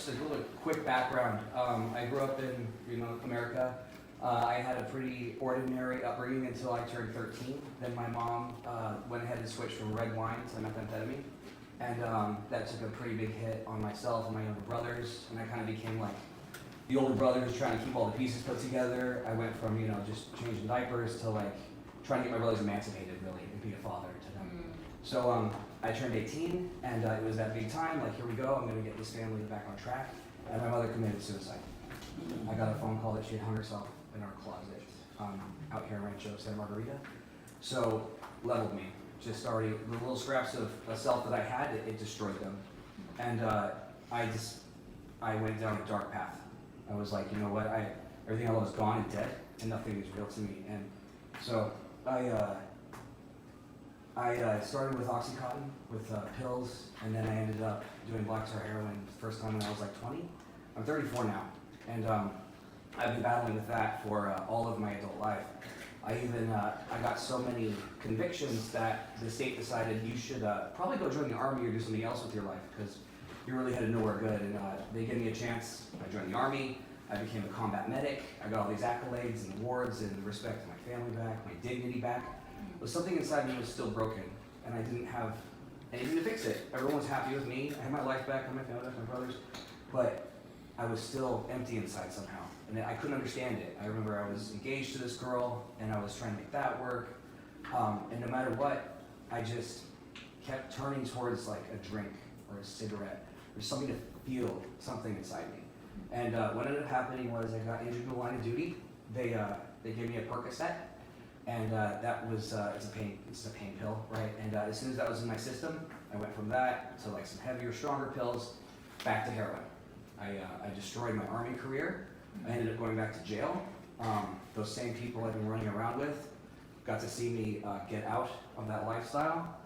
just a little quick background. I grew up in, America. I had a pretty ordinary upbringing until I turned 13. Then my mom went ahead and switched from red wine to methamphetamine. And that took a pretty big hit on myself and my younger brothers. And I kind of became like the older brother who's trying to keep all the pieces put together. I went from, just changing diapers to like trying to get my brothers emancipated really and be a father to them. So I turned 18 and it was that big time, like here we go, I'm gonna get this family back on track. And my mother committed suicide. I got a phone call that she had hung herself in our closet out here in Rancho Santa Margarita. So leveled me. Just already, the little scraps of self that I had, it destroyed them. And I went down a dark path. I was like, you know what, everything I love is gone and dead, and nothing is real to me. And so I started with Oxycontin, with pills, and then I ended up doing black tar heroin the first time when I was like 20. I'm 34 now, and I've been battling with that for all of my adult life. I got so many convictions that the state decided you should probably go join the Army or do something else with your life, because you really headed nowhere good. And they gave me a chance. I joined the Army. I became a combat medic. I got all these accolades and awards and the respect of my family back, my dignity back. But something inside me was still broken, and I didn't have anything to fix it. Everyone was happy with me. I had my life back, I had my family back, my brothers, but I was still empty inside somehow, and I couldn't understand it. I remember I was engaged to this girl, and I was trying to make that work, and no matter what, I just kept turning towards like a drink or a cigarette or something to feel something inside me. And what ended up happening was I got injured in the line of duty. They gave me a Percocet. And that was, it's a pain pill, right? And as soon as that was in my system, I went from that to like some heavier, stronger pills, back to heroin. I destroyed my Army career. I ended up going back to jail. Those same people I've been running around with got to see me get out of that lifestyle,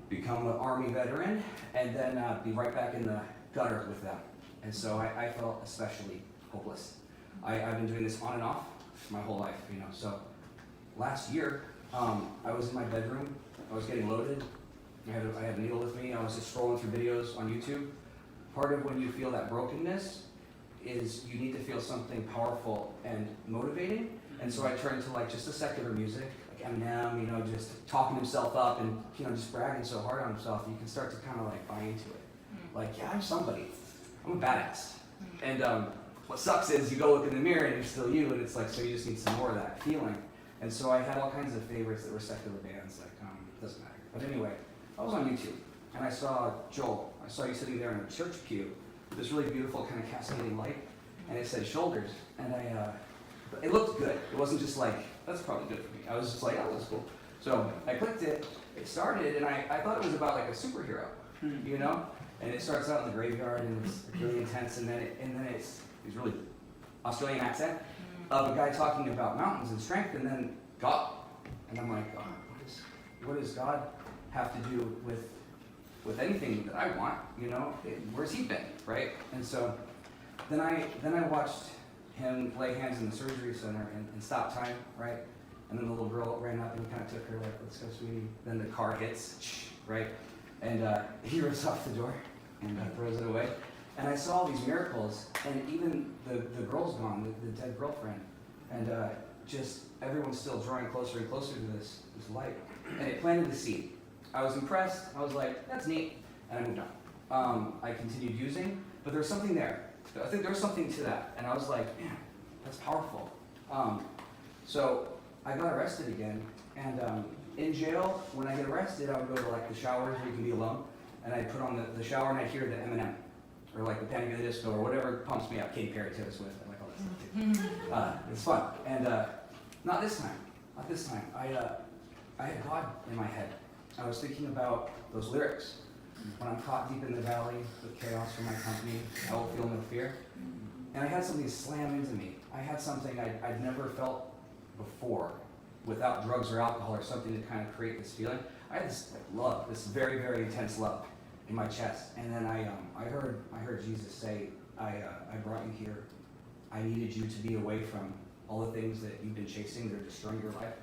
become an Army veteran, and then be right back in the gutter with them. And so I felt especially hopeless. I've been doing this on and off my whole life, so. Last year, I was in my bedroom, I was getting loaded, I had a needle with me, I was just scrolling through videos on YouTube. Part of when you feel that brokenness is you need to feel something powerful and motivating, and so I turned to like just the secular music, like Eminem, just talking himself up and just bragging so hard on himself, you can start to kind of like buy into it. Like, yeah, I'm somebody, I'm a badass. And what sucks is you go look in the mirror and you're still you, and it's like, so you just need some more of that feeling. And so I had all kinds of favorites that were secular bands, like, doesn't matter. But anyway, I was on YouTube, and I saw Joel. I saw you sitting there in a church pew with this really beautiful kind of cascading light, and it said shoulders. And it looked good. It wasn't just like, that's probably good for me. I was just like, oh, that's cool. So I clicked it, it started, and I thought it was about like a superhero, And it starts out in the graveyard, and it's really intense, and then it's really Australian accent of a guy talking about mountains and strength, and then God. And I'm like, oh, what does God have to do with anything that I want? Where's he been, right? And so then I watched him lay hands in the surgery center and stop time, right? And then the little girl ran up and kind of took her like, let's go, sweetie. Then the car hits, right? And he rips off the door and throws it away. And I saw these miracles, and even the girl's gone, the dead girlfriend, and just everyone's still drawing closer and closer to this light. And it planted the seed. I was impressed. I was like, that's neat, and I moved on. I continued using, but there was something there. I think there was something to that, and I was like, man, that's powerful. So I got arrested again, and in jail, when I get arrested, I would go to like the showers where you can be alone, and I'd put on the shower and I'd hear the Eminem. Or like the Panic at the Disco, or whatever pumps me up. Katy Perry, Taylor Swift, I like all that stuff too. It's fun. And not this time. Not this time. I had God in my head. I was thinking about those lyrics. When I'm caught deep in the valley with chaos from my company, I will feel no fear. And I had something slam into me. I had something I'd never felt before without drugs or alcohol or something to kind of create this feeling. I had this love, this very, very intense love in my chest, and then I heard Jesus say, I brought you here. I needed you to be away from all the things that you've been chasing that are destroying your life,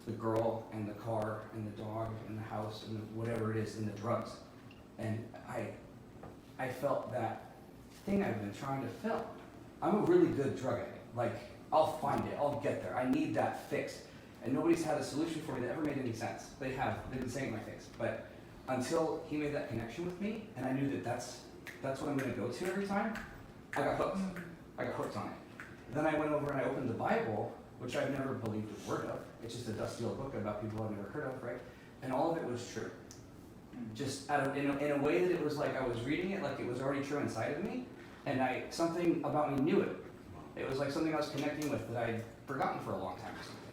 the girl and the car and the dog and the house and whatever it is, and the drugs. And I felt that thing I've been trying to fill. I'm a really good drug addict. Like, I'll find it, I'll get there. I need that fix. And nobody's had a solution for me that ever made any sense. They've been saying my fix. But until he made that connection with me, and I knew that that's what I'm gonna go to every time, I got hooked. I got hooked on it. Then I went over and I opened the Bible, which I've never believed a word of. It's just a dusty old book about people I've never heard of, right? And all of it was true. Just in a way that it was like I was reading it like it was already true inside of me, and something about me knew it. It was like something I was connecting with that I'd forgotten for a long time or something.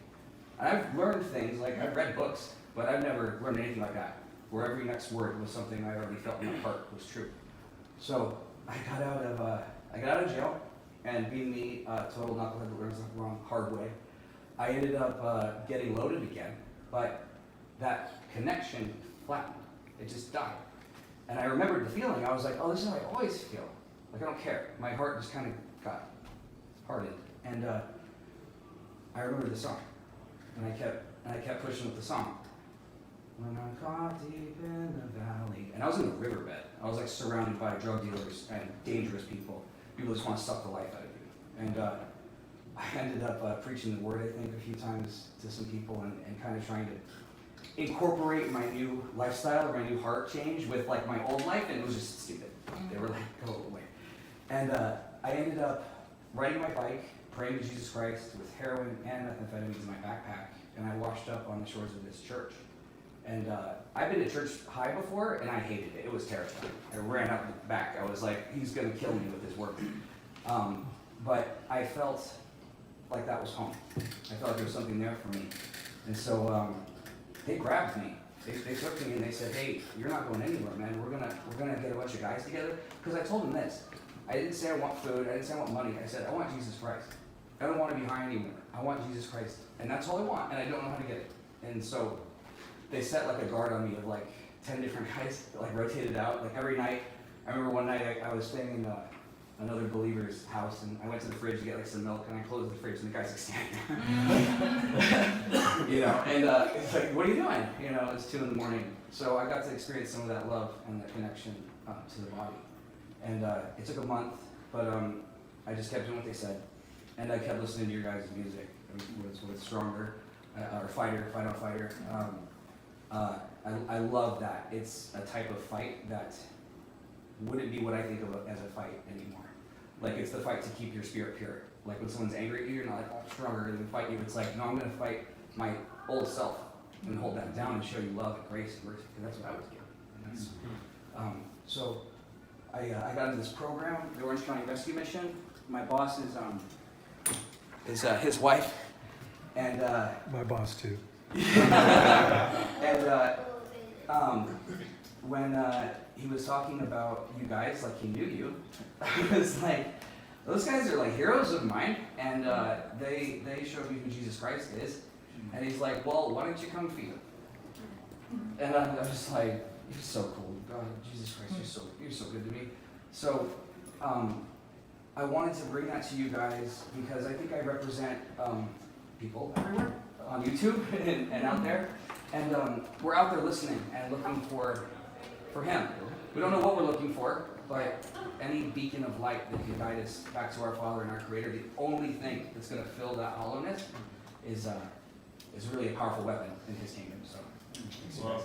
And I've learned things, like I've read books, but I've never learned anything like that, where every next word was something I already felt in my heart was true. So I got out of jail, and being the total knucklehead that learns the wrong hard way, I ended up getting loaded again, but that connection flattened. It just died. And I remembered the feeling. I was like, oh, this is how I always feel. Like, I don't care. My heart just kind of got hardened. And I remembered the song. And I kept pushing with the song. When I'm caught deep in the valley. And I was in the riverbed. I was like surrounded by drug dealers and dangerous people. People just want to suck the life out of you. And I ended up preaching the word, I think, a few times to some people and kind of trying to incorporate my new lifestyle or my new heart change with like my old life, and it was just stupid. They were like, go away. And I ended up riding my bike, praying to Jesus Christ with heroin and methamphetamines in my backpack, and I washed up on the shores of this church. And I've been to Church High before, and I hated it. It was terrifying. I ran out the back. I was like, he's going to kill me with his work. But I felt like that was home. I felt like there was something there for me. And so they grabbed me. They took me and they said, hey, you're not going anywhere, man. We're gonna get a bunch of guys together. Because I told them this. I didn't say I want food. I didn't say I want money. I said, I want Jesus Christ. I don't want to be high anymore. I want Jesus Christ. And that's all I want. And I don't know how to get it. And so they set like a guard on me of like 10 different guys that like rotated out. Like every night, I remember one night I was staying in another believer's house, and I went to the fridge to get like some milk, and I closed the fridge, and the guy's like standing there. You know, and it's like, what are you doing? You know, it's 2 a.m. So I got to experience some of that love and that connection to the body. And it took a month, but I just kept doing what they said, and I kept listening to your guys' music. With Stronger, or Fighter, Fight on Fighter. I love that. It's a type of fight that wouldn't be what I think of as a fight anymore. Like, it's the fight to keep your spirit pure. Like, when someone's angry at you, you're not like, oh, I'm stronger than fight you. It's like, no, I'm going to fight my old self and hold that down and show you love and grace and mercy, because that's what I was given. And that's, so I got into this program, the Orange County Rescue Mission. My boss is his wife, and my boss too. And when he was talking about you guys, like he knew you, I was like, those guys are like heroes of mine, and they showed me who Jesus Christ is, and he's like, well, why don't you come feed him? And I'm just like, you're so cool, God, Jesus Christ, you're so good to me. So I wanted to bring that to you guys because I think I represent people everywhere on YouTube and out there, and we're out there listening and looking for Him. We don't know what we're looking for, but any beacon of light that can guide us back to our Father and our Creator, the only thing that's going to fill that hollowness is really a powerful weapon in His kingdom. So. Wow.